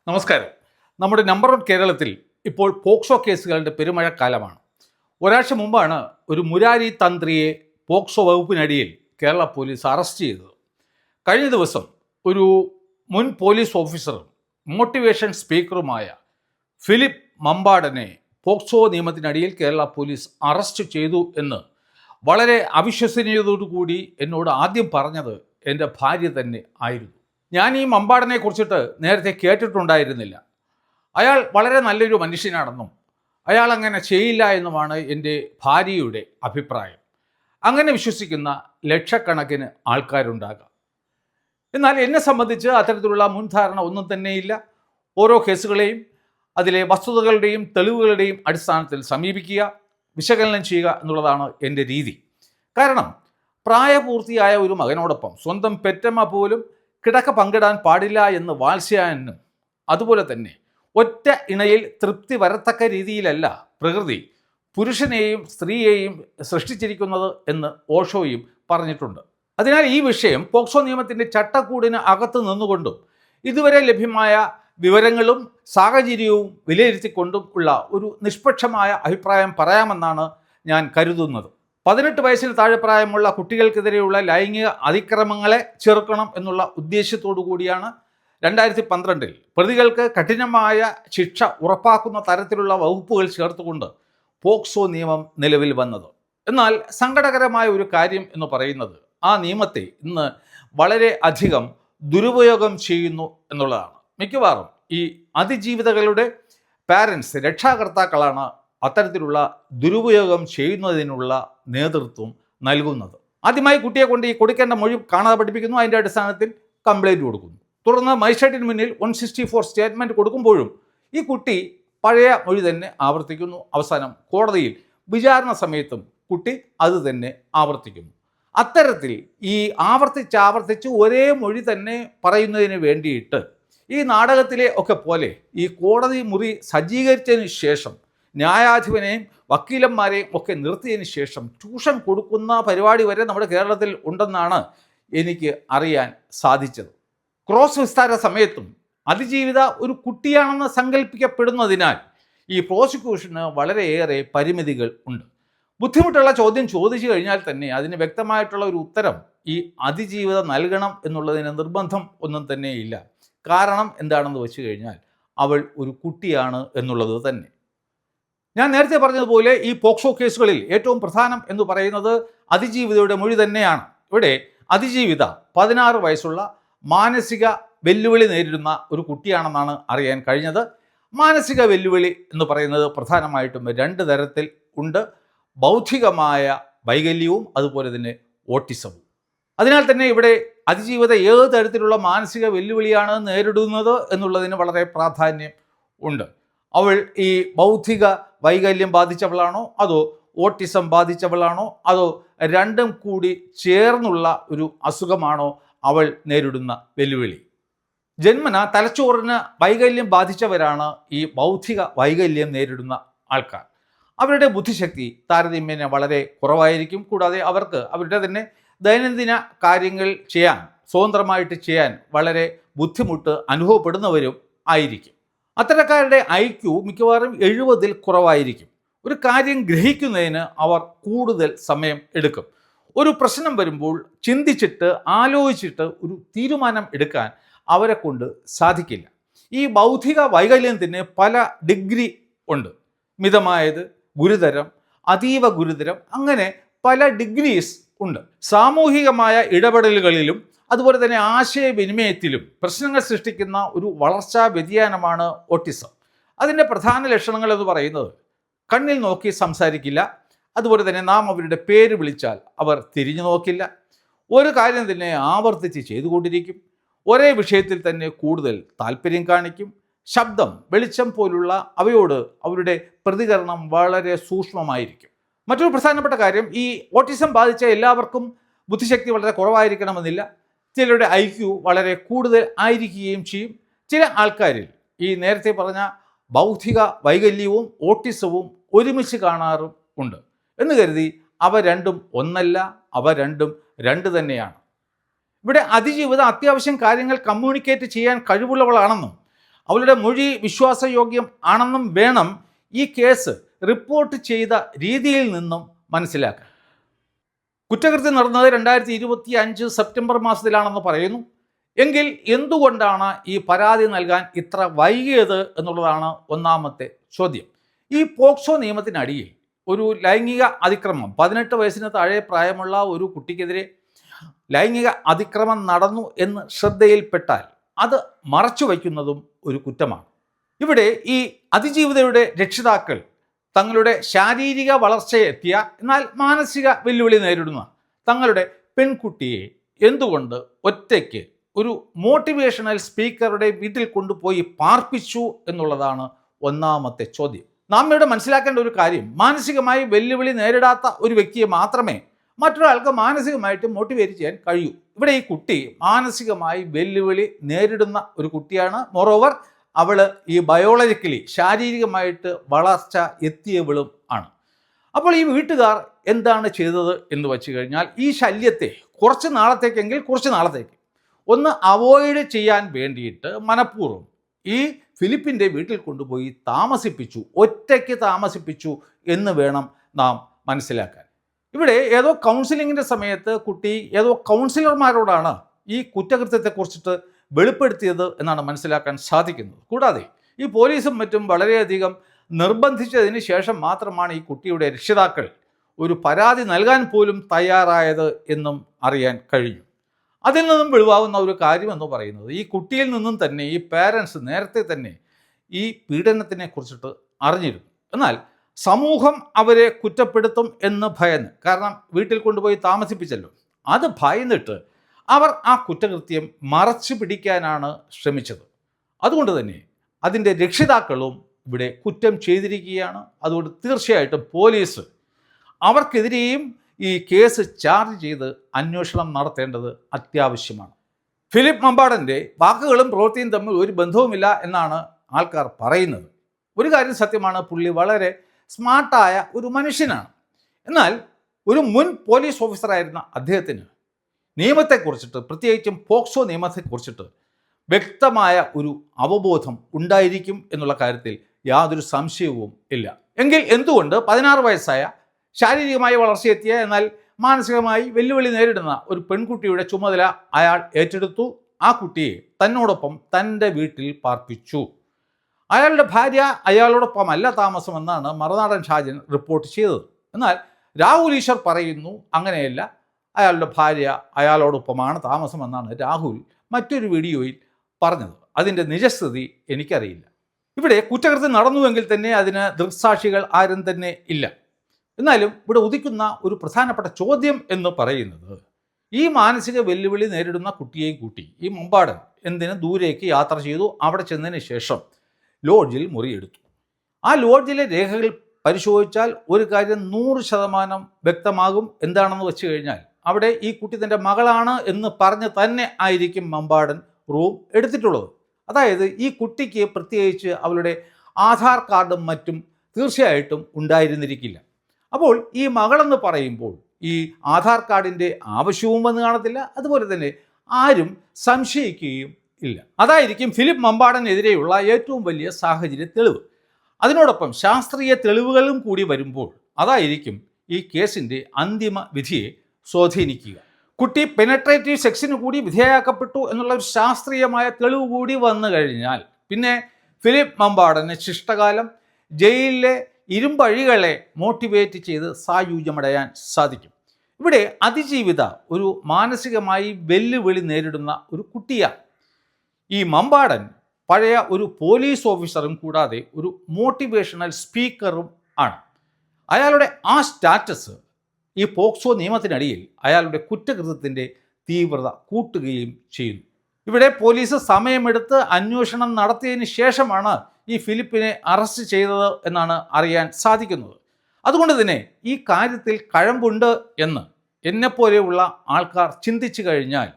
നമസ്കാരം. നമ്മുടെ number one കേരളത്തിൽ ഇപ്പോൾ പോക്സോ കേസുകളുടെ പെരുമഴക്കാലമാണ്. ഒരാഴ്ച മുമ്പാണ് ഒരു മുരാരി തന്ത്രിയെ പോക്സോ വകുപ്പിനടിയിൽ കേരള പോലീസ് അറസ്റ്റ് ചെയ്തത്. കഴിഞ്ഞ ദിവസം ഒരു മുൻ പോലീസ് ഓഫീസറും മോട്ടിവേഷൻ സ്പീക്കറുമായ ഫിലിപ്പ് മമ്പാടനെ പോക്സോ നിയമത്തിനടിയിൽ കേരള പോലീസ് അറസ്റ്റ് ചെയ്തു എന്ന് വളരെ അവിശ്വസനീയതയോടുകൂടി എന്നോട് ആദ്യം പറഞ്ഞത് എൻ്റെ ഭാര്യ തന്നെ ആയിരുന്നു. ഞാൻ ഈ മമ്പാടനെ കുറിച്ചിട്ട് നേരത്തെ കേട്ടിട്ടുണ്ടായിരുന്നില്ല. അയാൾ വളരെ നല്ലൊരു മനുഷ്യനാണെന്നും അയാൾ അങ്ങനെ ചെയ്യില്ല എന്നുമാണ് എൻ്റെ ഭാര്യയുടെ അഭിപ്രായം. അങ്ങനെ വിശ്വസിക്കുന്ന ലക്ഷക്കണക്കിന് ആൾക്കാരുണ്ടാകാം. എന്നാൽ എന്നെ സംബന്ധിച്ച് അത്തരത്തിലുള്ള മുൻധാരണ ഒന്നും തന്നെയില്ല. ഓരോ കേസുകളെയും അതിലെ വസ്തുതകളുടെയും തെളിവുകളുടെയും അടിസ്ഥാനത്തിൽ സമീപിക്കുക, വിശകലനം ചെയ്യുക എന്നുള്ളതാണ് എൻ്റെ രീതി. കാരണം പ്രായപൂർത്തിയായ ഒരു മകനോടൊപ്പം സ്വന്തം പെറ്റമ്മ പോലും കിടക്ക പങ്കിടാൻ പാടില്ല എന്ന് വാത്സ്യായനും, അതുപോലെ തന്നെ ഒറ്റ ഇണയിൽ തൃപ്തി വരത്തക്ക രീതിയിലല്ല പ്രകൃതി പുരുഷനെയും സ്ത്രീയെയും സൃഷ്ടിച്ചിരിക്കുന്നത് എന്ന് ഓഷോയും പറഞ്ഞിട്ടുണ്ട്. അതിനാൽ ഈ വിഷയം പോക്സോ നിയമത്തിൻ്റെ ചട്ടക്കൂടിന് അകത്ത് നിന്നുകൊണ്ടും ഇതുവരെ ലഭ്യമായ വിവരങ്ങളും സാഹചര്യവും വിലയിരുത്തിക്കൊണ്ടും ഉള്ള ഒരു നിഷ്പക്ഷമായ അഭിപ്രായം പറയാമെന്നാണ് ഞാൻ കരുതുന്നത്. 18 വയസ്സിന് താഴെ പ്രായമുള്ള കുട്ടികൾക്കെതിരെയുള്ള ലൈംഗിക അതിക്രമങ്ങളെ ചെറുക്കണം എന്നുള്ള ഉദ്ദേശ്യത്തോടു കൂടിയാണ് 2012 പ്രതികൾക്ക് കഠിനമായ ശിക്ഷ ഉറപ്പാക്കുന്ന തരത്തിലുള്ള വകുപ്പുകൾ ചേർത്തുകൊണ്ട് പോക്സോ നിയമം നിലവിൽ വന്നത്. എന്നാൽ സങ്കടകരമായ ഒരു കാര്യം എന്ന് പറയുന്നത് ആ നിയമത്തെ ഇന്ന് വളരെ അധികം ദുരുപയോഗം ചെയ്യുന്നു എന്നുള്ളതാണ്. മിക്കവാറും ഈ അതിജീവിതകളുടെ പാരൻസ്, രക്ഷാകർത്താക്കളാണ് അത്തരത്തിലുള്ള ദുരുപയോഗം ചെയ്യുന്നതിനുള്ള നേതൃത്വം നൽകുന്നത്. ആദ്യമായി കുട്ടിയെ കൊണ്ട് ഈ കൊടുക്കേണ്ട മൊഴി കാണാതെ പഠിപ്പിക്കുന്നു, അതിൻ്റെ അടിസ്ഥാനത്തിൽ കംപ്ലൈൻറ്റ് കൊടുക്കുന്നു. തുടർന്ന് മജിസ്ട്രേറ്റിന് മുന്നിൽ 164 സ്റ്റേറ്റ്മെൻറ്റ് കൊടുക്കുമ്പോഴും ഈ കുട്ടി പഴയ മൊഴി തന്നെ ആവർത്തിക്കുന്നു. അവസാനം കോടതിയിൽ വിചാരണ സമയത്തും കുട്ടി അത് തന്നെ ആവർത്തിക്കുന്നു. അത്തരത്തിൽ ഈ ആവർത്തിച്ച് ഒരേ മൊഴി തന്നെ പറയുന്നതിന് വേണ്ടിയിട്ട് ഈ നാടകത്തിലെ ഒക്കെ പോലെ ഈ കോടതി മുറി സജ്ജീകരിച്ചതിന് ശേഷം ന്യായാധിപനെയും വക്കീലന്മാരെയും ഒക്കെ നിർത്തിയതിന് ശേഷം ട്യൂഷൻ കൊടുക്കുന്ന പരിപാടി വരെ നമ്മുടെ കേരളത്തിൽ ഉണ്ടെന്നാണ് എനിക്ക് അറിയാൻ സാധിച്ചത്. ക്രോസ് വിസ്താര സമയത്തും അതിജീവിത ഒരു കുട്ടിയാണെന്ന് സങ്കല്പിക്കപ്പെടുന്നതിനാൽ ഈ പ്രോസിക്യൂഷന് വളരെയേറെ പരിമിതികൾ ഉണ്ട്. ബുദ്ധിമുട്ടുള്ള ചോദ്യം ചോദിച്ചു കഴിഞ്ഞാൽ തന്നെ അതിന് വ്യക്തമായിട്ടുള്ള ഒരു ഉത്തരം ഈ അതിജീവിത നൽകണം എന്നുള്ളതിന് നിർബന്ധം ഒന്നും തന്നെയില്ല. കാരണം എന്താണെന്ന് വെച്ച് കഴിഞ്ഞാൽ അവൾ ഒരു കുട്ടിയാണ് എന്നുള്ളത് തന്നെ. ഞാൻ നേരത്തെ പറഞ്ഞതുപോലെ ഈ പോക്സോ കേസുകളിൽ ഏറ്റവും പ്രധാനം എന്ന് പറയുന്നത് അതിജീവിതയുടെ മൊഴി തന്നെയാണ്. ഇവിടെ അതിജീവിത 16 വയസ്സുള്ള മാനസിക വെല്ലുവിളി നേരിടുന്ന ഒരു കുട്ടിയാണെന്നാണ് അറിയാൻ കഴിഞ്ഞത്. മാനസിക വെല്ലുവിളി എന്ന് പറയുന്നത് പ്രധാനമായിട്ടും 2 തരത്തിൽ ഉണ്ട്: ബൗദ്ധികമായ വൈകല്യവും അതുപോലെ തന്നെ ഓട്ടിസവും. അതിനാൽ തന്നെ ഇവിടെ അതിജീവിത ഏത് തരത്തിലുള്ള മാനസിക വെല്ലുവിളിയാണ് നേരിടുന്നത് എന്നുള്ളതിന് വളരെ പ്രാധാന്യം ഉണ്ട്. അവൾ ഈ ബൗദ്ധിക വൈകല്യം ബാധിച്ചവളാണോ അതോ ഓട്ടിസം ബാധിച്ചവളാണോ അതോ രണ്ടും കൂടി ചേർന്നുള്ള ഒരു അസുഖമാണോ അവൾ നേരിടുന്ന വെല്ലുവിളി? ജന്മന തലച്ചോറിന് വൈകല്യം ബാധിച്ചവരാണ് ഈ ബൗദ്ധിക വൈകല്യം നേരിടുന്ന ആൾക്കാർ. അവരുടെ ബുദ്ധിശക്തി താരതമ്യേന വളരെ കുറവായിരിക്കും. കൂടാതെ അവർക്ക് അവരുടെ തന്നെ ദൈനംദിന കാര്യങ്ങൾ ചെയ്യാൻ, സ്വതന്ത്രമായിട്ട് ചെയ്യാൻ വളരെ ബുദ്ധിമുട്ട് അനുഭവപ്പെടുന്നവരും ആയിരിക്കും. അത്തരക്കാരുടെ IQ മിക്കവാറും 70-ൽ കുറവായിരിക്കും. ഒരു കാര്യം ഗ്രഹിക്കുന്നതിന് അവർ കൂടുതൽ സമയം എടുക്കും. ഒരു പ്രശ്നം വരുമ്പോൾ ചിന്തിച്ചിട്ട് ആലോചിച്ചിട്ട് ഒരു തീരുമാനം എടുക്കാൻ അവരെ കൊണ്ട് സാധിക്കില്ല. ഈ ബൗദ്ധിക വൈകല്യത്തിന് പല ഡിഗ്രി ഉണ്ട്: മിതമായത്, ഗുരുതരം, അതീവ ഗുരുതരം, അങ്ങനെ പല ഡിഗ്രീസ് ഉണ്ട്. സാമൂഹികമായ ഇടപെടലുകളിലും അതുപോലെ തന്നെ ആശയവിനിമയത്തിലും പ്രശ്നങ്ങൾ സൃഷ്ടിക്കുന്ന ഒരു വളർച്ചാ വ്യതിയാനമാണ് ഓട്ടിസം. അതിൻ്റെ പ്രധാന ലക്ഷണങ്ങൾ എന്ന് പറയുന്നത് കണ്ണിൽ നോക്കി സംസാരിക്കില്ല, അതുപോലെ തന്നെ നാം അവരുടെ പേര് വിളിച്ചാൽ അവർ തിരിഞ്ഞു നോക്കില്ല, ഒരു കാര്യം തന്നെ ആവർത്തിച്ച് ചെയ്തുകൊണ്ടിരിക്കും, ഒരേ വിഷയത്തിൽ തന്നെ കൂടുതൽ താല്പര്യം കാണിക്കും, ശബ്ദം, വെളിച്ചം പോലുള്ള അവയോട് അവരുടെ പ്രതികരണം വളരെ സൂക്ഷ്മമായിരിക്കും. മറ്റൊരു പ്രധാനപ്പെട്ട കാര്യം, ഈ ഓട്ടിസം ബാധിച്ച എല്ലാവർക്കും ബുദ്ധിശക്തി വളരെ കുറവായിരിക്കണമെന്നില്ല. ചിലരുടെ IQ വളരെ കൂടുതൽ ആയിരിക്കുകയും ചെയ്യും. ചില ആൾക്കാരിൽ ഈ നേരത്തെ പറഞ്ഞ ബൗദ്ധിക വൈകല്യവും ഓട്ടിസവും ഒരുമിച്ച് കാണാറും ഉണ്ട്. എന്ന് കരുതി അവ രണ്ടും ഒന്നല്ല, അവ രണ്ടും രണ്ട് തന്നെയാണ്. ഇവിടെ അതിജീവിത അത്യാവശ്യം കാര്യങ്ങൾ കമ്മ്യൂണിക്കേറ്റ് ചെയ്യാൻ കഴിവുള്ളവളാണെന്നും അവളുടെ മൊഴി വിശ്വാസയോഗ്യം ആണെന്നും വേണം ഈ കേസ് റിപ്പോർട്ട് ചെയ്ത രീതിയിൽ നിന്നും മനസ്സിലാക്കാൻ. കുറ്റകൃത്യം നടന്നത് 2025 സെപ്റ്റംബർ മാസത്തിലാണെന്ന് പറയുന്നു. എങ്കിൽ എന്തുകൊണ്ടാണ് ഈ പരാതി നൽകാൻ ഇത്ര വൈകിയത് എന്നുള്ളതാണ് ഒന്നാമത്തെ ചോദ്യം. ഈ പോക്സോ നിയമത്തിനടിയിൽ ഒരു ലൈംഗിക അതിക്രമം, 18 വയസ്സിന് താഴെ പ്രായമുള്ള ഒരു കുട്ടിക്കെതിരെ ലൈംഗിക അതിക്രമം നടന്നു എന്ന് ശ്രദ്ധയിൽപ്പെട്ടാൽ അത് മറച്ചു വയ്ക്കുന്നതും ഒരു കുറ്റമാണ്. ഇവിടെ ഈ അതിജീവിതയുടെ രക്ഷിതാക്കൾ തങ്ങളുടെ ശാരീരിക വളർച്ചയെത്തിയ എന്നാൽ മാനസിക വെല്ലുവിളി നേരിടുന്ന തങ്ങളുടെ പെൺകുട്ടിയെ എന്തുകൊണ്ട് ഒറ്റയ്ക്ക് ഒരു മോട്ടിവേഷണൽ സ്പീക്കറുടെ വീട്ടിൽ കൊണ്ടുപോയി പാർപ്പിച്ചു എന്നുള്ളതാണ് ഒന്നാമത്തെ ചോദ്യം. നാം ഇവിടെ മനസ്സിലാക്കേണ്ട ഒരു കാര്യം, മാനസികമായി വെല്ലുവിളി നേരിടാത്ത ഒരു വ്യക്തിയെ മാത്രമേ മറ്റൊരാൾക്ക് മാനസികമായിട്ട് മോട്ടിവേറ്റ് ചെയ്യാൻ കഴിയൂ. ഇവിടെ ഈ കുട്ടി മാനസികമായി വെല്ലുവിളി നേരിടുന്ന ഒരു കുട്ടിയാണ്. മോറോവർ അവൾ ഈ ബയോളജിക്കലി ശാരീരികമായിട്ട് വളർച്ച എത്തിയവളും ആണ്. അപ്പോൾ ഈ വീട്ടുകാർ എന്താണ് ചെയ്തത് എന്ന് വെച്ച് കഴിഞ്ഞാൽ ഈ ശല്യത്തെ കുറച്ച് നാളത്തേക്ക് ഒന്ന് അവോയ്ഡ് ചെയ്യാൻ വേണ്ടിയിട്ട് മനഃപൂർവ്വം ഈ ഫിലിപ്പിൻ്റെ വീട്ടിൽ കൊണ്ടുപോയി ഒറ്റയ്ക്ക് താമസിപ്പിച്ചു എന്ന് വേണം നാം മനസ്സിലാക്കാൻ. ഇവിടെ ഏതോ കൗൺസിലിങ്ങിൻ്റെ സമയത്ത് കുട്ടി ഏതോ കൗൺസിലർമാരോടാണ് ഈ കുറ്റകൃത്യത്തെക്കുറിച്ചിട്ട് വെളിപ്പെടുത്തിയത് എന്നാണ് മനസ്സിലാക്കാൻ സാധിക്കുന്നത്. കൂടാതെ ഈ പോലീസും മറ്റും വളരെയധികം നിർബന്ധിച്ചതിന് ശേഷം മാത്രമാണ് ഈ കുട്ടിയുടെ രക്ഷിതാക്കൾ ഒരു പരാതി നൽകാൻ പോലും തയ്യാറായത് എന്നും അറിയാൻ കഴിഞ്ഞു. അതിൽ നിന്നും വെളിവാകുന്ന ഒരു കാര്യമെന്ന് പറയുന്നത്, ഈ കുട്ടിയിൽ നിന്നും തന്നെ ഈ പേരൻസ് നേരത്തെ തന്നെ ഈ പീഡനത്തിനെ കുറിച്ചിട്ട് അറിഞ്ഞിരുന്നു. എന്നാൽ സമൂഹം അവരെ കുറ്റപ്പെടുത്തും എന്ന് ഭയന്ന്, കാരണം വീട്ടിൽ കൊണ്ടുപോയി താമസിപ്പിച്ചല്ലോ, അത് ഭയന്നിട്ട് അവർ ആ കുറ്റകൃത്യം മറച്ചു പിടിക്കാനാണ് ശ്രമിച്ചത്. അതുകൊണ്ട് തന്നെ അതിൻ്റെ രക്ഷിതാക്കളും ഇവിടെ കുറ്റം ചെയ്തിരിക്കുകയാണ്. അതുകൊണ്ട് തീർച്ചയായിട്ടും പോലീസ് അവർക്കെതിരെയും ഈ കേസ് ചാർജ് ചെയ്ത് അന്വേഷണം നടത്തേണ്ടത് അത്യാവശ്യമാണ്. ഫിലിപ്പ് മമ്പാടൻ്റെ വാക്കുകളും പ്രവൃത്തിയും തമ്മിൽ ഒരു ബന്ധവുമില്ല എന്നാണ് ആൾക്കാർ പറയുന്നത്. ഒരു കാര്യം സത്യമാണ്, പുള്ളി വളരെ സ്മാർട്ടായ ഒരു മനുഷ്യനാണ്. എന്നാൽ ഒരു മുൻ പോലീസ് ഓഫീസറായിരുന്ന അദ്ദേഹത്തിന് നിയമത്തെക്കുറിച്ചിട്ട്, പ്രത്യേകിച്ചും പോക്സോ നിയമത്തെക്കുറിച്ചിട്ട് വ്യക്തമായ ഒരു അവബോധം ഉണ്ടായിരിക്കും എന്നുള്ള കാര്യത്തിൽ യാതൊരു സംശയവും ഇല്ല. എങ്കിൽ എന്തുകൊണ്ട് 16 വയസ്സായ ശാരീരികമായി വളർച്ചയെത്തിയ എന്നാൽ മാനസികമായി വെല്ലുവിളി നേരിടുന്ന ഒരു പെൺകുട്ടിയുടെ ചുമതല അയാൾ ഏറ്റെടുത്തു? ആ കുട്ടിയെ തന്നോടൊപ്പം തൻ്റെ വീട്ടിൽ പാർപ്പിച്ചു. അയാളുടെ ഭാര്യ അയാളോടൊപ്പമല്ല താമസമെന്നാണ് മറുനാടൻ ഷാജൻ റിപ്പോർട്ട് ചെയ്തത്. എന്നാൽ രാഹുൽ ഈശ്വർ പറയുന്നു അങ്ങനെയല്ല, അയാളുടെ ഭാര്യ അയാളോടൊപ്പമാണ് താമസമെന്നാണ് രാഹുൽ മറ്റൊരു വീഡിയോയിൽ പറഞ്ഞത്. അതിൻ്റെ നിജസ്ഥിതി എനിക്കറിയില്ല. ഇവിടെ കുറ്റകൃത്യം നടന്നുവെങ്കിൽ തന്നെ അതിന് ദൃക്സാക്ഷികൾ ആരും തന്നെ ഇല്ല. എന്നാലും ഇവിടെ ഉദിക്കുന്ന ഒരു പ്രധാനപ്പെട്ട ചോദ്യം എന്ന് പറയുന്നത്, ഈ മാനസിക വെല്ലുവിളി നേരിടുന്ന കുട്ടിയെയും കൂട്ടി ഈ മമ്പാടൻ എന്തിന് ദൂരേക്ക് യാത്ര ചെയ്തു? അവിടെ ചെന്നതിന് ശേഷം ലോഡ്ജിൽ മുറിയെടുത്തു. ആ ലോഡ്ജിലെ രേഖകൾ പരിശോധിച്ചാൽ ഒരു കാര്യം 100% വ്യക്തമാകും. എന്താണെന്ന് വെച്ച് കഴിഞ്ഞാൽ അവിടെ ഈ കുട്ടി തൻ്റെ മകളാണ് എന്ന് പറഞ്ഞ് തന്നെ ആയിരിക്കും മമ്പാടൻ റൂം എടുത്തിട്ടുള്ളത്. അതായത് ഈ കുട്ടിക്ക് പ്രത്യേകിച്ച് അവളുടെ ആധാർ കാർഡും മറ്റും തീർച്ചയായിട്ടും ഉണ്ടായിരുന്നിരിക്കില്ല. അപ്പോൾ ഈ മകളെന്ന് പറയുമ്പോൾ ഈ ആധാർ കാർഡിൻ്റെ ആവശ്യവും വന്ന് കാണത്തില്ല. അതുപോലെ തന്നെ ആരും സംശയിക്കുകയും ഇല്ല. അതായിരിക്കും ഫിലിപ്പ് മമ്പാടനെതിരെയുള്ള ഏറ്റവും വലിയ സാഹചര്യ തെളിവ്. അതിനോടൊപ്പം ശാസ്ത്രീയ തെളിവുകളും കൂടി വരുമ്പോൾ അതായിരിക്കും ഈ കേസിൻ്റെ അന്തിമ വിധിയെ സ്വാധീനിക്കുക. കുട്ടി പെനട്രേറ്റീവ് സെക്സിന് കൂടി വിധേയമാക്കപ്പെട്ടു എന്നുള്ള ഒരു ശാസ്ത്രീയമായ തെളിവ് കൂടി വന്നു കഴിഞ്ഞാൽ പിന്നെ ഫിലിപ്പ് മമ്പാടന് ശിഷ്ടകാലം, ജയിലിലെ ഇരുമ്പഴികളെ മോട്ടിവേറ്റ് ചെയ്ത് സായുജ്യമടയാൻ സാധിക്കും. ഇവിടെ അതിജീവിത ഒരു മാനസികമായി വെല്ലുവിളി നേരിടുന്ന ഒരു കുട്ടിയാണ്. ഈ മമ്പാടൻ പഴയ ഒരു പോലീസ് ഓഫീസറും കൂടാതെ ഒരു മോട്ടിവേഷണൽ സ്പീക്കറും ആണ്. അയാളുടെ ആ സ്റ്റാറ്റസ് ഈ പോക്സോ നിയമത്തിനടിയിൽ അയാളുടെ കുറ്റകൃത്യത്തിൻ്റെ തീവ്രത കൂട്ടുകയും ചെയ്യുന്നു. ഇവിടെ പോലീസ് സമയമെടുത്ത് അന്വേഷണം നടത്തിയതിന് ശേഷമാണ് ഈ ഫിലിപ്പിനെ അറസ്റ്റ് ചെയ്തത് എന്നാണ് അറിയാൻ സാധിക്കുന്നത്. അതുകൊണ്ട് തന്നെ ഈ കാര്യത്തിൽ കഴമ്പുണ്ട് എന്ന് എന്നെപ്പോലെയുള്ള ആൾക്കാർ ചിന്തിച്ചു കഴിഞ്ഞാൽ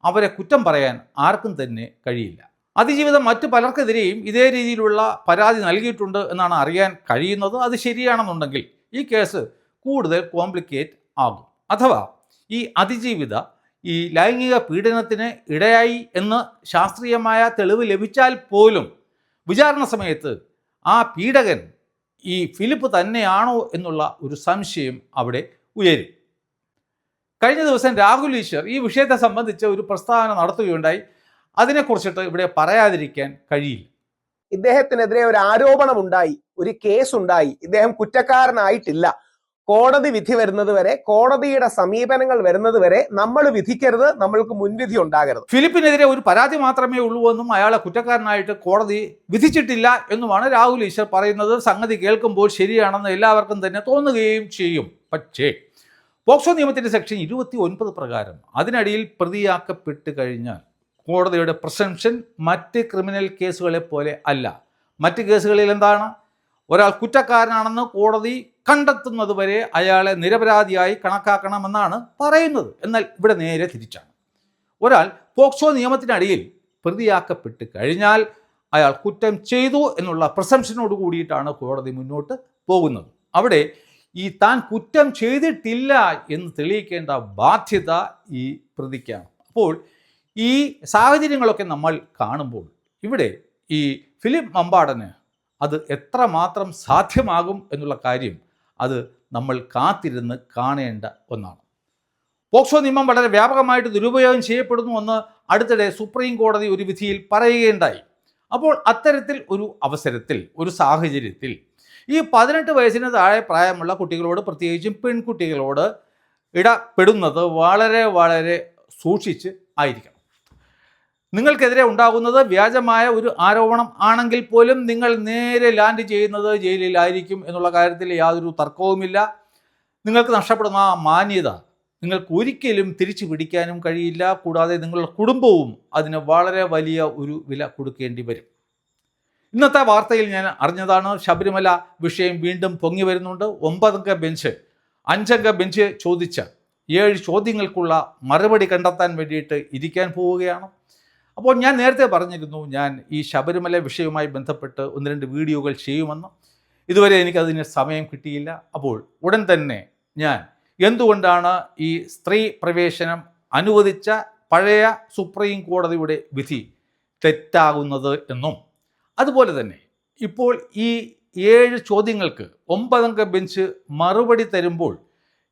അവരെ കുറ്റം പറയാൻ ആർക്കും തന്നെ കഴിയില്ല. അതിജീവിതം മറ്റു പലർക്കെതിരെയും ഇതേ രീതിയിലുള്ള പരാതി നൽകിയിട്ടുണ്ട് എന്നാണ് അറിയാൻ കഴിയുന്നത്. അത് ശരിയാണെന്നുണ്ടെങ്കിൽ ഈ കേസ് കൂടുതൽ കോംപ്ലിക്കേറ്റ് ആകും. അഥവാ ഈ അതിജീവിത ഈ ലൈംഗിക പീഡനത്തിന് ഇടയായി എന്ന് ശാസ്ത്രീയമായ തെളിവ് ലഭിച്ചാൽ പോലും വിചാരണ സമയത്ത് ആ പീഡകൻ ഈ ഫിലിപ്പ് തന്നെയാണോ എന്നുള്ള ഒരു സംശയം അവിടെ ഉയരും. കഴിഞ്ഞ ദിവസം രാഹുൽ ഈശ്വർ ഈ വിഷയത്തെ സംബന്ധിച്ച് ഒരു പ്രസ്താവന നടത്തുകയുണ്ടായി. അതിനെക്കുറിച്ചിട്ട് ഇവിടെ പറയാതിരിക്കാൻ കഴിയില്ല. ഇദ്ദേഹത്തിനെതിരെ ഒരു ആരോപണം ഉണ്ടായി, ഒരു കേസ് ഉണ്ടായി, ഇദ്ദേഹം കുറ്റക്കാരനായിട്ടില്ല. കോടതി വിധി വരുന്നത് വരെ, കോടതിയുടെ സമീപനങ്ങൾ വരുന്നത് വരെ നമ്മൾ വിധിക്കരുത്, നമ്മൾക്ക് മുൻവിധി ഉണ്ടാകരുത്. ഫിലിപ്പിനെതിരെ ഒരു പരാതി മാത്രമേ ഉള്ളൂ എന്നും അയാളെ കുറ്റക്കാരനായിട്ട് കോടതി വിധിച്ചിട്ടില്ല എന്നുമാണ് രാഹുൽ ഈശ്വർ പറയുന്നത്. സംഗതി കേൾക്കുമ്പോൾ ശരിയാണെന്ന് എല്ലാവർക്കും തന്നെ തോന്നുകയും ചെയ്യും. പക്ഷേ പോക്സോ നിയമത്തിൻ്റെ സെക്ഷൻ 29 പ്രകാരം അതിനടിയിൽ പ്രതിയാക്കപ്പെട്ട് കഴിഞ്ഞാൽ കോടതിയുടെ പ്രസംപ്ഷൻ മറ്റ് ക്രിമിനൽ കേസുകളെ പോലെ അല്ല. മറ്റ് കേസുകളിൽ എന്താണ്? ഒരാൾ കുറ്റക്കാരനാണെന്ന് കോടതി കണ്ടെത്തുന്നത് വരെ അയാളെ നിരപരാധിയായി കണക്കാക്കണമെന്നാണ് പറയുന്നത്. എന്നാൽ ഇവിടെ നേരെ തിരിച്ചാണ്. ഒരാൾ പോക്സോ നിയമത്തിനടിയിൽ പ്രതിയാക്കപ്പെട്ട് കഴിഞ്ഞാൽ അയാൾ കുറ്റം ചെയ്തു എന്നുള്ള പ്രസംപ്ഷനോട് കൂടിയിട്ടാണ് കോടതി മുന്നോട്ട് പോകുന്നത്. അവിടെ ഈ താൻ കുറ്റം ചെയ്തിട്ടില്ല എന്ന് തെളിയിക്കേണ്ട ബാധ്യത ഈ പ്രതിക്കാണ്. അപ്പോൾ ഈ സാഹചര്യങ്ങളൊക്കെ നമ്മൾ കാണുമ്പോൾ ഇവിടെ ഈ ഫിലിപ്പ് മമ്പാടന് അത് എത്രമാത്രം സാധ്യമാകും എന്നുള്ള കാര്യം അത് നമ്മൾ കാത്തിരുന്ന് കാണേണ്ട ഒന്നാണ്. പോക്സോ നിയമം വളരെ വ്യാപകമായിട്ട് ദുരുപയോഗം ചെയ്യപ്പെടുന്നുവെന്ന് അടുത്തിടെ സുപ്രീം കോടതി ഒരു വിധിയിൽ പറയുകയുണ്ടായി. അപ്പോൾ അത്തരത്തിൽ ഒരു അവസരത്തിൽ, ഒരു സാഹചര്യത്തിൽ ഈ 18 വയസ്സിന് താഴെ പ്രായമുള്ള കുട്ടികളോട്, പ്രത്യേകിച്ചും പെൺകുട്ടികളോട് ഇടപെടുന്നത് വളരെ വളരെ സൂക്ഷിച്ച് ആയിരിക്കണം. നിങ്ങൾക്കെതിരെ ഉണ്ടാകുന്നത് വ്യാജമായ ഒരു ആരോപണം ആണെങ്കിൽ പോലും നിങ്ങൾ നേരെ ലാൻഡ് ചെയ്യുന്നത് ജയിലിലായിരിക്കും എന്നുള്ള കാര്യത്തിൽ യാതൊരു തർക്കവുമില്ല. നിങ്ങൾക്ക് നഷ്ടപ്പെടുന്ന ആ മാന്യത നിങ്ങൾക്ക് ഒരിക്കലും തിരിച്ചു പിടിക്കാനും കഴിയില്ല. കൂടാതെ നിങ്ങളുടെ കുടുംബവും അതിന് വളരെ വലിയ ഒരു വില കൊടുക്കേണ്ടി വരും. ഇന്നത്തെ വാർത്തയിൽ ഞാൻ അറിഞ്ഞതാണ്, ശബരിമല വിഷയം വീണ്ടും പൊങ്ങി വരുന്നുണ്ട്. 9 ബെഞ്ച് 5 ബെഞ്ച് ചോദിച്ച 7 ചോദ്യങ്ങൾക്കുള്ള മറുപടി കണ്ടെത്താൻ വേണ്ടിയിട്ട് ഇരിക്കാൻ പോവുകയാണ്. അപ്പോൾ ഞാൻ നേരത്തെ പറഞ്ഞിരുന്നു, ഞാൻ ഈ ശബരിമല വിഷയവുമായി ബന്ധപ്പെട്ട് 1-2 വീഡിയോകൾ ചെയ്യുമെന്ന്. ഇതുവരെ എനിക്കതിന് സമയം കിട്ടിയില്ല. അപ്പോൾ ഉടൻ തന്നെ ഞാൻ എന്തുകൊണ്ടാണ് ഈ സ്ത്രീ പ്രവേശനം അനുവദിച്ച പഴയ സുപ്രീം കോടതിയുടെ വിധി തെറ്റാകുന്നത് എന്നും, അതുപോലെ തന്നെ ഇപ്പോൾ ഈ 7 ചോദ്യങ്ങൾക്ക് 9 ബെഞ്ച് മറുപടി തരുമ്പോൾ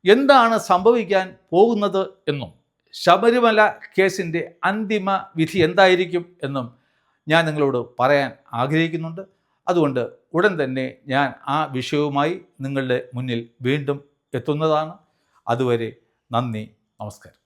എന്താണ് സംഭവിക്കാൻ പോകുന്നത് എന്നും, ശബരിമല കേസിൻ്റെ അന്തിമ വിധി എന്തായിരിക്കും എന്നും ഞാൻ നിങ്ങളോട് പറയാൻ ആഗ്രഹിക്കുന്നുണ്ട്. അതുകൊണ്ട് ഉടൻ തന്നെ ഞാൻ ആ വിഷയവുമായി നിങ്ങളുടെ മുന്നിൽ വീണ്ടും എത്തുന്നതാണ്. അതുവരെ നന്ദി, നമസ്കാരം.